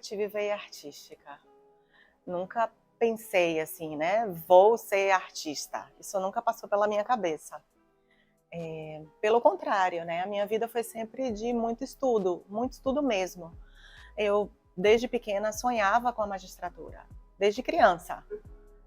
tive veia artística. Nunca pensei assim, né? Vou ser artista. Isso nunca passou pela minha cabeça. Pelo contrário, né? A minha vida foi sempre de muito estudo mesmo. Eu, desde pequena, sonhava com a magistratura. Desde criança.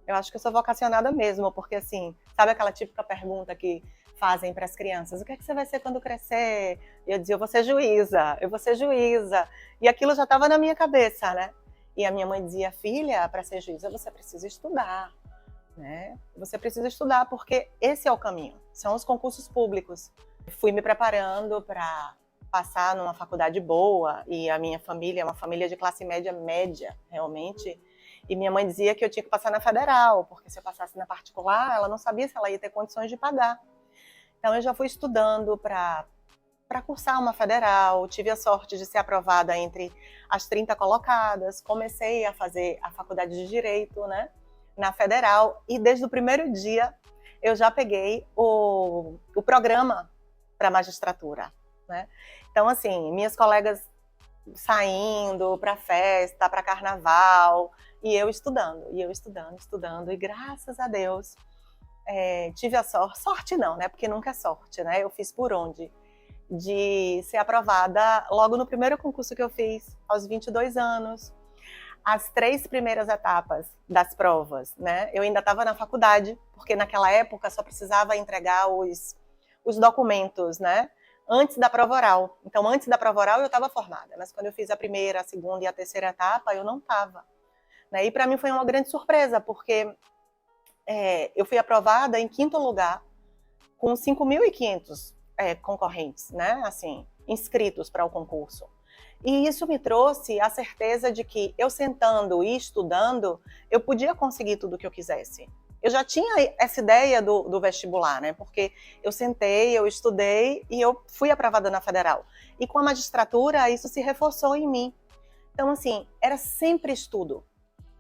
Eu acho que eu sou vocacionada mesmo, porque assim, sabe aquela típica pergunta que fazem para as crianças, o que é que você vai ser quando crescer? E eu dizia, eu vou ser juíza, eu vou ser juíza. E aquilo já estava na minha cabeça, né? E a minha mãe dizia, filha, para ser juíza você precisa estudar, né? Você precisa estudar porque esse é o caminho, são os concursos públicos. Fui me preparando para passar numa faculdade boa, e a minha família é uma família de classe média, realmente. E minha mãe dizia que eu tinha que passar na federal, porque se eu passasse na particular, ela não sabia se ela ia ter condições de pagar. Então eu já fui estudando para cursar uma federal, tive a sorte de ser aprovada entre as 30 colocadas, comecei a fazer a faculdade de Direito, né, na federal, e desde o primeiro dia eu já peguei o programa para magistratura, né? Então, assim, minhas colegas saindo para festa, para carnaval, e eu estudando, e graças a Deus tive a sorte não, né, porque nunca é sorte, né, eu fiz por onde, de ser aprovada logo no primeiro concurso que eu fiz, aos 22 anos, as 3 primeiras etapas das provas, né, eu ainda estava na faculdade, porque naquela época só precisava entregar os documentos, né, antes da prova oral. Então, antes da prova oral eu estava formada, mas quando eu fiz a primeira, a segunda e a terceira etapa, eu não estava. Né? E para mim foi uma grande surpresa, porque eu fui aprovada em 5º lugar, com 5.500 concorrentes, né? Assim, inscritos para o concurso. E isso me trouxe a certeza de que eu sentando e estudando, eu podia conseguir tudo o que eu quisesse. Eu já tinha essa ideia do vestibular, né? Porque eu sentei, eu estudei e eu fui aprovada na federal. E com a magistratura, isso se reforçou em mim. Então, assim, era sempre estudo.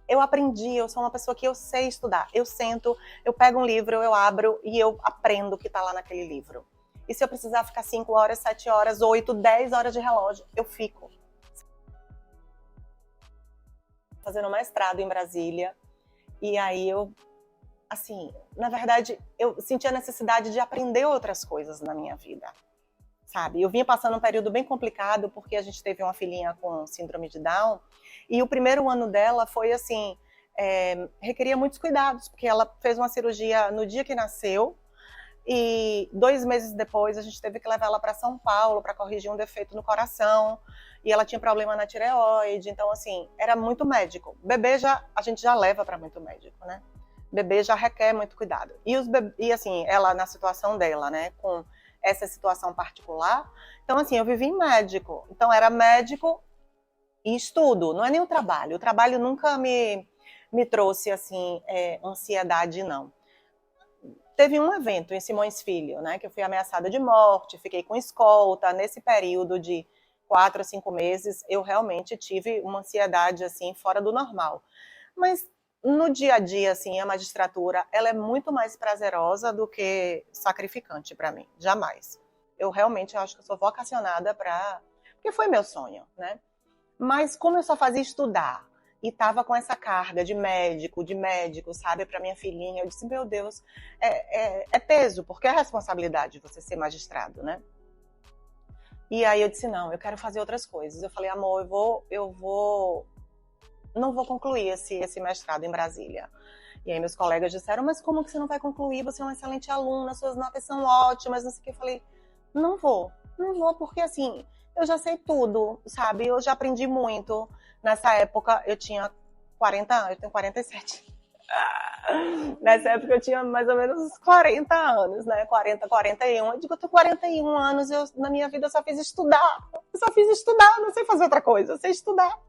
Eu aprendi, eu sou uma pessoa que eu sei estudar. Eu sento, eu pego um livro, eu abro e eu aprendo o que está lá naquele livro. E se eu precisar ficar 5 horas, 7 horas, 8, 10 horas de relógio, eu fico. Fazendo mestrado em Brasília. E aí eu, assim, na verdade, eu senti a necessidade de aprender outras coisas na minha vida. Sabe? Eu vinha passando um período bem complicado, porque a gente teve uma filhinha com síndrome de Down, e o primeiro ano dela foi assim, requeria muitos cuidados, porque ela fez uma cirurgia no dia que nasceu, e 2 meses depois a gente teve que levar ela para São Paulo para corrigir um defeito no coração, e ela tinha problema na tireoide, então assim, era muito médico. Bebê a gente já leva para muito médico, né? Bebê já requer muito cuidado. E assim, ela na situação dela, né, com essa situação particular, então assim, eu vivi em médico, então era médico e estudo, não é nem o trabalho nunca me trouxe assim, ansiedade não. Teve um evento em Simões Filho, né, que eu fui ameaçada de morte, fiquei com escolta, nesse período de 4 a 5 meses, eu realmente tive uma ansiedade assim, fora do normal, mas no dia a dia, assim, a magistratura, ela é muito mais prazerosa do que sacrificante para mim, jamais. Eu realmente acho que eu sou vocacionada porque foi meu sonho, né? Mas como eu só fazia estudar e estava com essa carga de médico, sabe, para minha filhinha, eu disse, meu Deus, é peso, porque é responsabilidade você ser magistrado, né? E aí eu disse, não, eu quero fazer outras coisas. Eu falei, amor, não vou concluir esse mestrado em Brasília. E aí meus colegas disseram, mas como que você não vai concluir? Você é uma excelente aluna, suas notas são ótimas, não sei o que. Eu falei, não vou, porque assim, eu já sei tudo, sabe? Eu já aprendi muito. Nessa época eu tinha 40 anos, eu tenho 47. Nessa época eu tinha mais ou menos uns 40 anos, né? 40, 41. Eu digo, eu tenho 41 anos, na minha vida eu só fiz estudar. Não sei fazer outra coisa, eu sei estudar.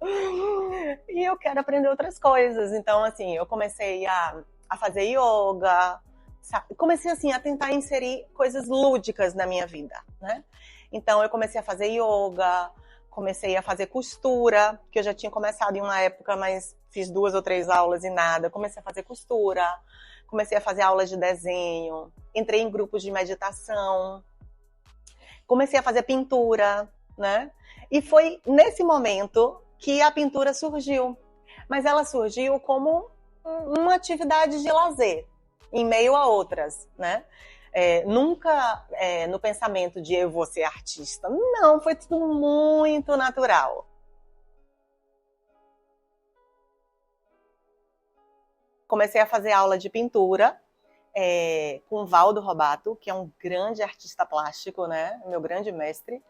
E eu quero aprender outras coisas. Então, assim, eu comecei a fazer yoga, sabe? Comecei, assim, a tentar inserir coisas lúdicas na minha vida, né? Então, eu comecei a fazer yoga, comecei a fazer costura, que eu já tinha começado em uma época, mas fiz 2 ou 3 aulas e nada. Comecei a fazer costura, comecei a fazer aulas de desenho, entrei em grupos de meditação, comecei a fazer pintura, né? E foi nesse momento que a pintura surgiu. Mas ela surgiu como uma atividade de lazer, em meio a outras, né? Nunca no pensamento de eu vou ser artista. Não, foi tudo muito natural. Comecei a fazer aula de pintura com o Valdo Robato, que é um grande artista plástico, né? Meu grande mestre.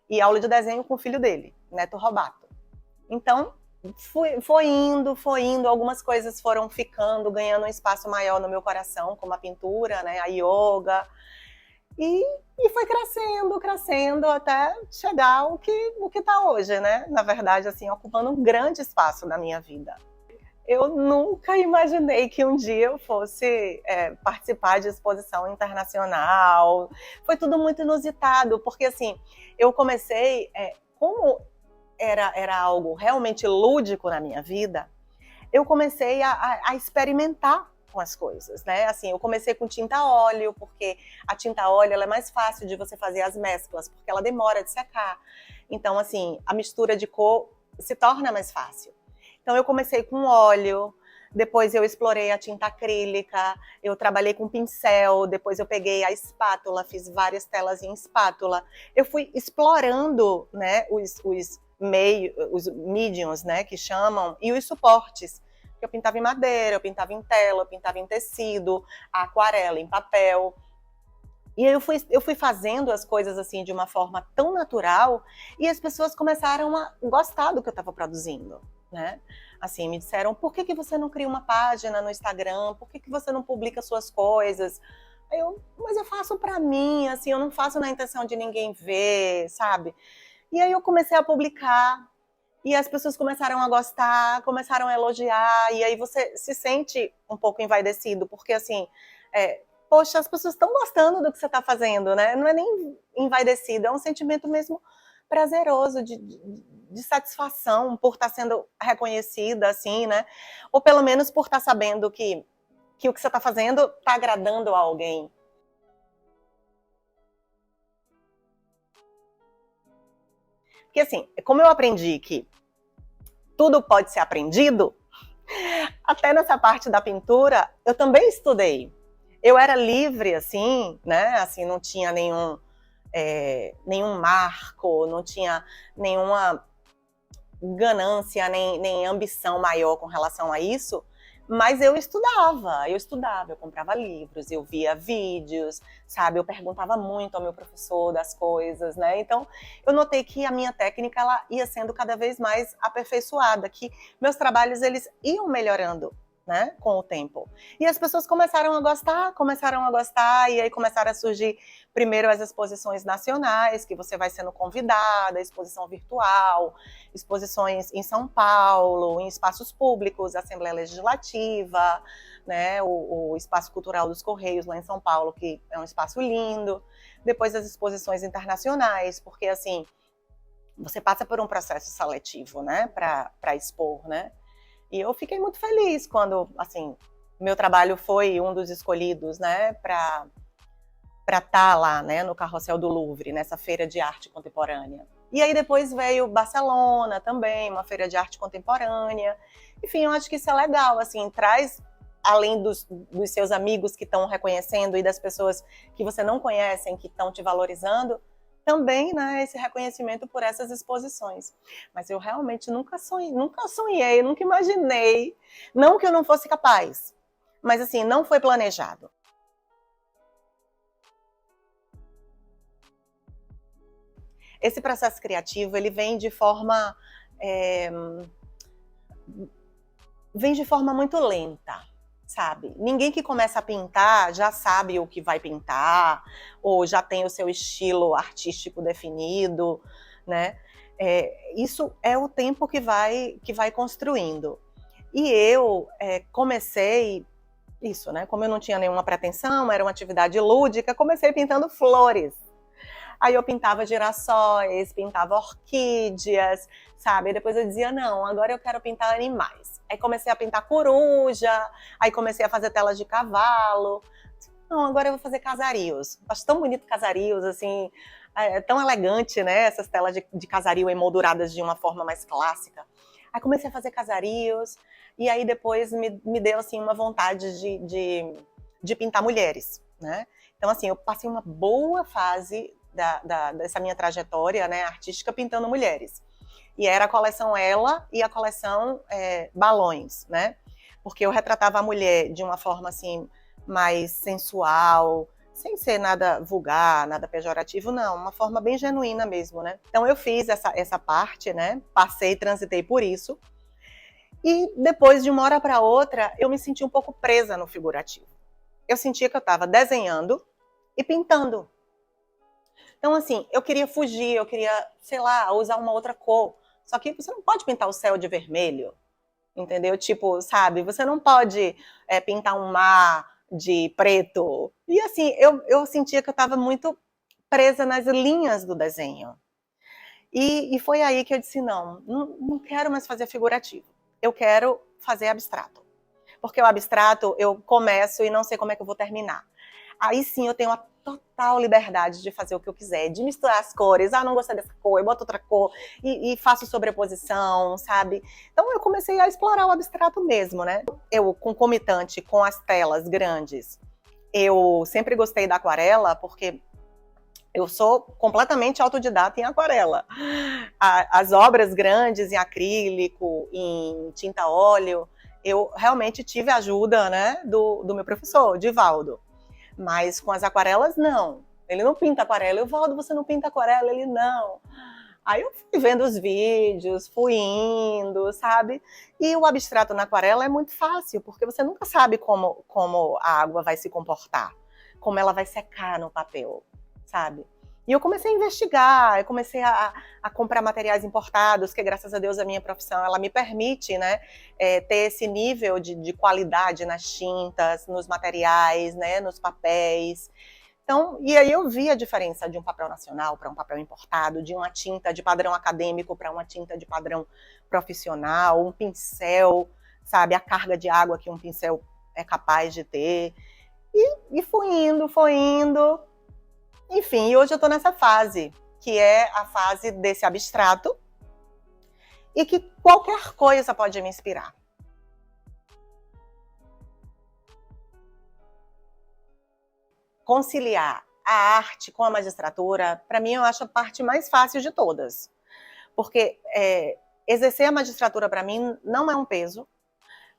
E aula de desenho com o filho dele, Neto Robato. Então, foi indo, algumas coisas foram ficando, ganhando um espaço maior no meu coração, como a pintura, né, a yoga, e foi crescendo até chegar o que está hoje, né? Na verdade, assim, ocupando um grande espaço na minha vida. Eu nunca imaginei que um dia eu fosse participar de exposição internacional. Foi tudo muito inusitado, porque assim, eu comecei, como era algo realmente lúdico na minha vida, eu comecei a experimentar com as coisas, né? Assim, eu comecei com tinta óleo, porque a tinta óleo ela é mais fácil de você fazer as mesclas, porque ela demora de secar. Então, assim, a mistura de cor se torna mais fácil. Então eu comecei com óleo, depois eu explorei a tinta acrílica, eu trabalhei com pincel, depois eu peguei a espátula, fiz várias telas em espátula. Eu fui explorando, né, os mediums, né, que chamam, e os suportes. Eu pintava em madeira, eu pintava em tela, eu pintava em tecido, aquarela, em papel. E aí eu fui fazendo as coisas assim de uma forma tão natural e as pessoas começaram a gostar do que eu estava produzindo, né? Assim, me disseram, por que você não cria uma página no Instagram? Por que você não publica suas coisas? Mas eu faço para mim, assim, eu não faço na intenção de ninguém ver, sabe? E aí eu comecei a publicar e as pessoas começaram a gostar, começaram a elogiar e aí você se sente um pouco envaidecido, porque assim, poxa, as pessoas estão gostando do que você está fazendo, né? Não é nem envaidecido, é um sentimento mesmo prazeroso, de satisfação por estar sendo reconhecida, assim, né? Ou pelo menos por estar sabendo que o que você está fazendo está agradando a alguém. Porque assim, como eu aprendi que tudo pode ser aprendido, até nessa parte da pintura, eu também estudei. Eu era livre, assim, né? Assim, não tinha nenhum marco, não tinha nenhuma ganância, nem ambição maior com relação a isso, mas eu comprava livros, eu via vídeos, sabe? Eu perguntava muito ao meu professor das coisas, né? Então, eu notei que a minha técnica, ela ia sendo cada vez mais aperfeiçoada, que meus trabalhos, eles iam melhorando, né, com o tempo. E as pessoas começaram a gostar, e aí começaram a surgir primeiro as exposições nacionais, que você vai sendo convidada, exposição virtual, exposições em São Paulo, em espaços públicos, Assembleia Legislativa, né, o Espaço Cultural dos Correios, lá em São Paulo, que é um espaço lindo. Depois as exposições internacionais, porque assim, você passa por um processo seletivo, né, para expor, né? E eu fiquei muito feliz quando, assim, meu trabalho foi um dos escolhidos, né, para estar lá, né, no Carrossel do Louvre, nessa feira de arte contemporânea. E aí depois veio Barcelona também, uma feira de arte contemporânea. Enfim, eu acho que isso é legal, assim, traz, além dos seus amigos que estão reconhecendo e das pessoas que você não conhece, que estão te valorizando, também, né, esse reconhecimento por essas exposições. Mas eu realmente nunca sonhei, nunca imaginei, não que eu não fosse capaz, mas assim, não foi planejado. Esse processo criativo, ele vem de forma muito lenta, sabe? Ninguém que começa a pintar já sabe o que vai pintar, ou já tem o seu estilo artístico definido, né? Isso é o tempo que vai construindo. E eu comecei isso, né? Como eu não tinha nenhuma pretensão, era uma atividade lúdica, comecei pintando flores. Aí eu pintava girassóis, pintava orquídeas, sabe? E depois eu dizia, não, agora eu quero pintar animais. Aí comecei a pintar coruja, aí comecei a fazer telas de cavalo. Não, agora eu vou fazer casarios. Acho tão bonito casarios, assim, é tão elegante, né? Essas telas de casario emolduradas de uma forma mais clássica. Aí comecei a fazer casarios, e aí depois me deu assim uma vontade de pintar mulheres, né? Então assim, eu passei uma boa fase dessa minha trajetória, né, artística pintando mulheres. E era a coleção Ela e a coleção Balões, né? Porque eu retratava a mulher de uma forma assim mais sensual, sem ser nada vulgar, nada pejorativo, não, uma forma bem genuína mesmo, né? Então eu fiz essa parte, né? Passei, transitei por isso. E depois, de uma hora para outra, eu me senti um pouco presa no figurativo. Eu sentia que eu estava desenhando e pintando. Então, assim, eu queria fugir, eu queria, sei lá, usar uma outra cor. Só que você não pode pintar o céu de vermelho, entendeu? Tipo, sabe, você não pode pintar um mar de preto. E assim, eu sentia que eu estava muito presa nas linhas do desenho. E foi aí que eu disse, não quero mais fazer figurativo. Eu quero fazer abstrato. Porque o abstrato eu começo e não sei como é que eu vou terminar. Aí sim eu tenho a total liberdade de fazer o que eu quiser, de misturar as cores. Ah, não gostei dessa cor, eu boto outra cor e faço sobreposição, sabe? Então eu comecei a explorar o abstrato mesmo, né? Eu, concomitante com as telas grandes, eu sempre gostei da aquarela, porque eu sou completamente autodidata em aquarela. As obras grandes em acrílico, em tinta óleo, eu realmente tive ajuda, né, do meu professor, Divaldo. Mas com as aquarelas, não. Ele não pinta aquarela. Eu, Valdo, você não pinta aquarela? Ele, não. Aí eu fui vendo os vídeos, fui indo, sabe? E o abstrato na aquarela é muito fácil, porque você nunca sabe como a água vai se comportar, como ela vai secar no papel, sabe? E eu comecei a investigar, eu comecei a comprar materiais importados, que graças a Deus a minha profissão, ela me permite, né, ter esse nível de qualidade nas tintas, nos materiais, né, nos papéis. Então, e aí eu vi a diferença de um papel nacional para um papel importado, de uma tinta de padrão acadêmico para uma tinta de padrão profissional, um pincel, sabe, a carga de água que um pincel é capaz de ter. E foi indo, foi indo. Enfim, e hoje eu estou nessa fase, que é a fase desse abstrato, e que qualquer coisa pode me inspirar. Conciliar a arte com a magistratura, para mim, eu acho a parte mais fácil de todas. Porque exercer a magistratura, para mim, não é um peso.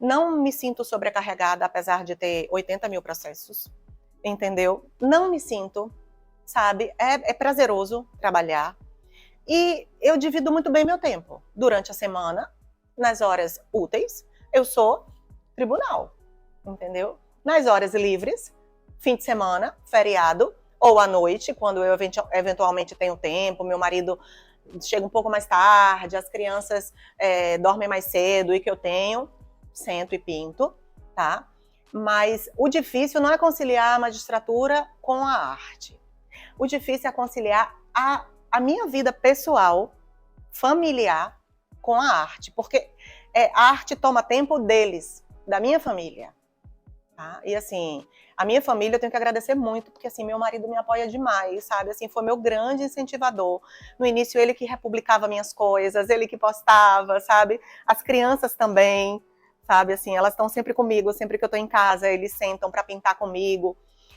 Não me sinto sobrecarregada, apesar de ter 80 mil processos, entendeu? Não me sinto, sabe? É prazeroso trabalhar. E eu divido muito bem meu tempo. Durante a semana, nas horas úteis, eu sou tribunal, entendeu? Nas horas livres, fim de semana, feriado, ou à noite, quando eu eventualmente tenho tempo, meu marido chega um pouco mais tarde, as crianças dormem mais cedo e que eu tenho, sento e pinto, tá? Mas o difícil não é conciliar a magistratura com a arte. O difícil é conciliar a minha vida pessoal, familiar, com a arte. Porque a arte toma tempo deles, da minha família. Tá? E assim, a minha família eu tenho que agradecer muito, porque assim, meu marido me apoia demais, sabe? Assim, foi meu grande incentivador. No início, ele que republicava minhas coisas, ele que postava, sabe? As crianças também, sabe? Assim, elas estão sempre comigo, sempre que eu tô em casa, eles sentam para pintar comigo.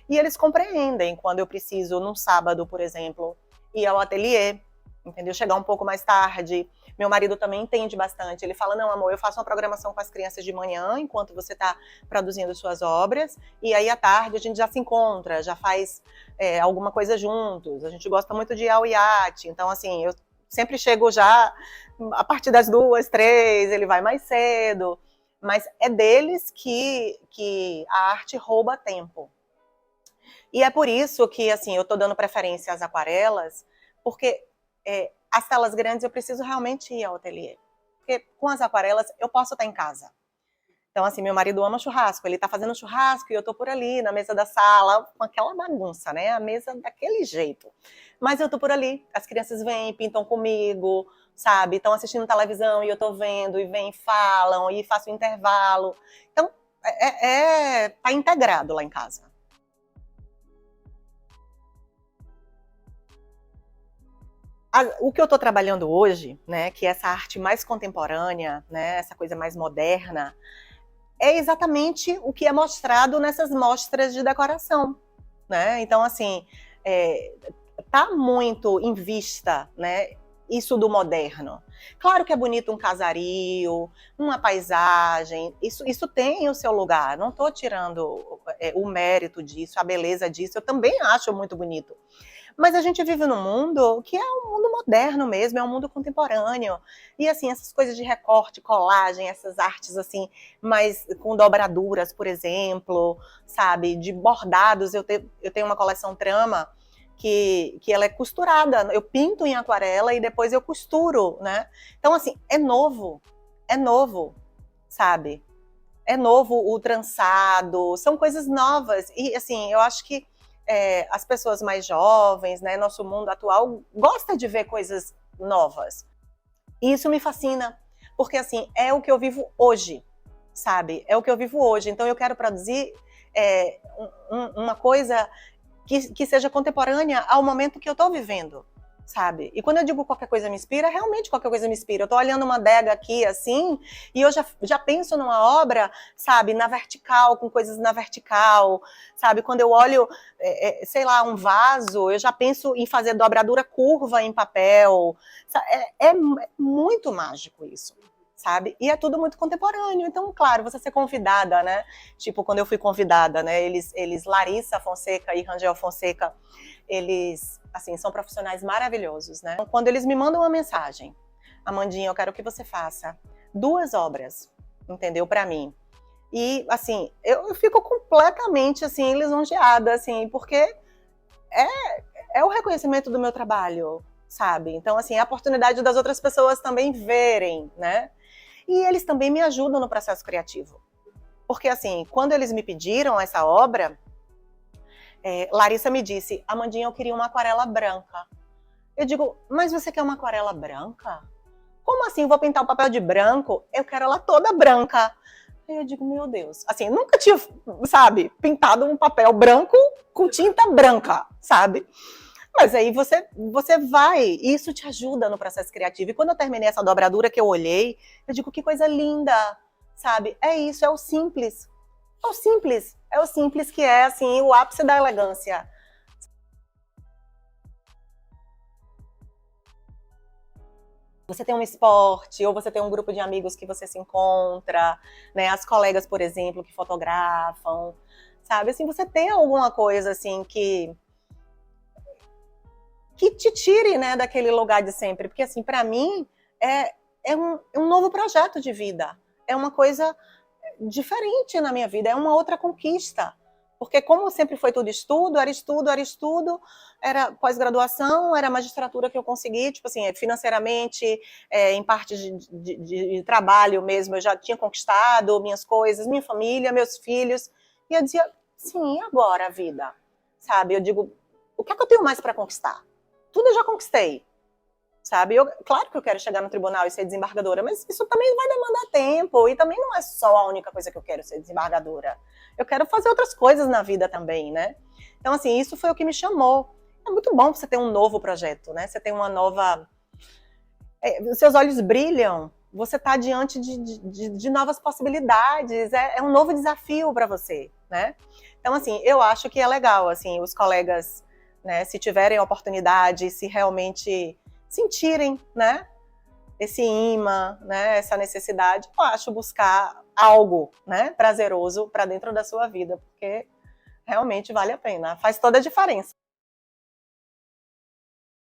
E eles compreendem quando eu preciso, num sábado, por exemplo, ir ao ateliê, entendeu? Chegar um pouco mais tarde. Meu marido também entende bastante. Ele fala, não, amor, eu faço uma programação com as crianças de manhã, enquanto você está produzindo suas obras, e aí à tarde a gente já se encontra, já faz alguma coisa juntos. A gente gosta muito de ir ao iate, então assim, eu sempre chego já a partir das 2, 3, ele vai mais cedo, mas é deles que a arte rouba tempo. E é por isso que, assim, eu estou dando preferência às aquarelas, porque as telas grandes eu preciso realmente ir ao ateliê. Porque com as aquarelas eu posso estar em casa. Então, assim, meu marido ama churrasco, ele está fazendo churrasco e eu estou por ali, na mesa da sala, com aquela bagunça, né? A mesa daquele jeito. Mas eu estou por ali, as crianças vêm, pintam comigo, sabe? Estão assistindo televisão e eu estou vendo, e vêm, falam, e faço intervalo. Então, tá integrado lá em casa. O que eu estou trabalhando hoje, né, que é essa arte mais contemporânea, né, essa coisa mais moderna, é exatamente o que é mostrado nessas mostras de decoração, né? Então, assim, tá muito em vista, né, isso do moderno. Claro que é bonito um casario, uma paisagem, isso tem o seu lugar, não estou tirando o mérito disso, a beleza disso, eu também acho muito bonito. Mas a gente vive num mundo que é um mundo moderno mesmo, é um mundo contemporâneo. E assim, essas coisas de recorte, colagem, essas artes assim, mais com dobraduras, por exemplo, sabe? De bordados, eu tenho uma coleção Trama que ela é costurada. Eu pinto em aquarela e depois eu costuro, né? Então, assim, é novo, sabe? É novo o trançado, são coisas novas. E assim, eu acho que as pessoas mais jovens, né, nosso mundo atual, gosta de ver coisas novas. E isso me fascina, porque assim, é o que eu vivo hoje, sabe? É o que eu vivo hoje. Então eu quero produzir uma coisa que seja contemporânea ao momento que eu estou vivendo, sabe? E quando eu digo qualquer coisa me inspira, realmente qualquer coisa me inspira. Eu tô olhando uma adega aqui, assim, e eu já penso numa obra, sabe, na vertical, com coisas na vertical, sabe? Quando eu olho, sei lá, um vaso, eu já penso em fazer dobradura curva em papel. É muito mágico isso, sabe? E é tudo muito contemporâneo. Então, claro, você ser convidada, né? Tipo, quando eu fui convidada, né? Eles Larissa Fonseca e Rangel Fonseca, eles, assim, são profissionais maravilhosos, né? Quando eles me mandam uma mensagem, Amandinha, eu quero que você faça 2 obras, entendeu? Para mim. E, assim, eu fico completamente, assim, lisonjeada, assim, porque é o reconhecimento do meu trabalho, sabe? Então, assim, é a oportunidade das outras pessoas também verem, né? E eles também me ajudam no processo criativo. Porque, assim, quando eles me pediram essa obra, Larissa me disse, Amandinha, eu queria uma aquarela branca. Eu digo, mas você quer uma aquarela branca? Como assim? Vou pintar o papel de branco? Eu quero ela toda branca. Aí eu digo, meu Deus. Assim, nunca tinha, sabe, pintado um papel branco com tinta branca, sabe? Mas aí você vai, e isso te ajuda no processo criativo. E quando eu terminei essa dobradura que eu olhei, eu digo, que coisa linda, sabe? É isso, é o simples. É o simples que é, assim, o ápice da elegância. Você tem um esporte, ou você tem um grupo de amigos que você se encontra, né? As colegas, por exemplo, que fotografam, sabe? Assim, você tem alguma coisa, assim, que te tire, né, daquele lugar de sempre. Porque, assim, para mim, é um novo projeto de vida. É uma coisa diferente na minha vida, é uma outra conquista. Porque como sempre foi tudo estudo, era pós-graduação, era magistratura que eu consegui, tipo assim, financeiramente, em parte de trabalho mesmo, eu já tinha conquistado minhas coisas, minha família, meus filhos, e eu dizia, sim, e agora a vida? Sabe, eu digo, o que é que eu tenho mais para conquistar? Tudo eu já conquistei, sabe? Claro que eu quero chegar no tribunal e ser desembargadora, mas isso também vai demandar tempo, e também não é só a única coisa que eu quero ser desembargadora. Eu quero fazer outras coisas na vida também, né? Então, assim, isso foi o que me chamou. É muito bom você ter um novo projeto, né? Você tem uma nova... seus olhos brilham, você está diante de novas possibilidades, é um novo desafio para você, né? Então, assim, eu acho que é legal, assim, os colegas, né, se tiverem a oportunidade, se realmente sentirem, né, esse imã, né, essa necessidade, eu acho buscar algo, né, prazeroso para dentro da sua vida, porque realmente vale a pena, faz toda a diferença.